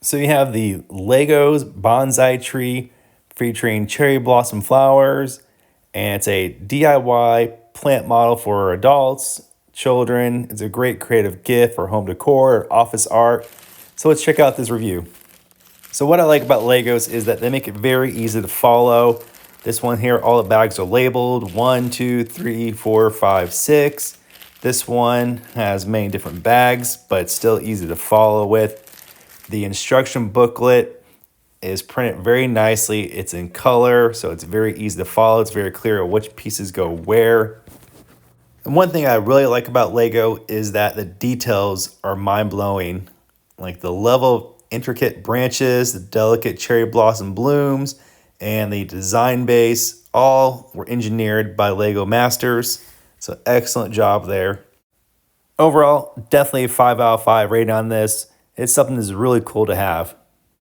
So you have the Legos Bonsai Tree featuring cherry blossom flowers, and it's a DIY plant model for adults, children. It's a great creative gift for home decor or office art. So let's check out this review. So what I like about Legos is that they make it very easy to follow. This one here, all the bags are labeled 1, 2, 3, 4, 5, 6. This one has many different bags, but it's still easy to follow with. The instruction booklet is printed very nicely. It's in color, so it's very easy to follow. It's very clear which pieces go where. And one thing I really like about Lego is that the details are mind-blowing. Like the level of intricate branches, the delicate cherry blossom blooms, and the design base all were engineered by Lego masters. So excellent job there. Overall, definitely a 5 out of 5 rating on this. It's something that's really cool to have.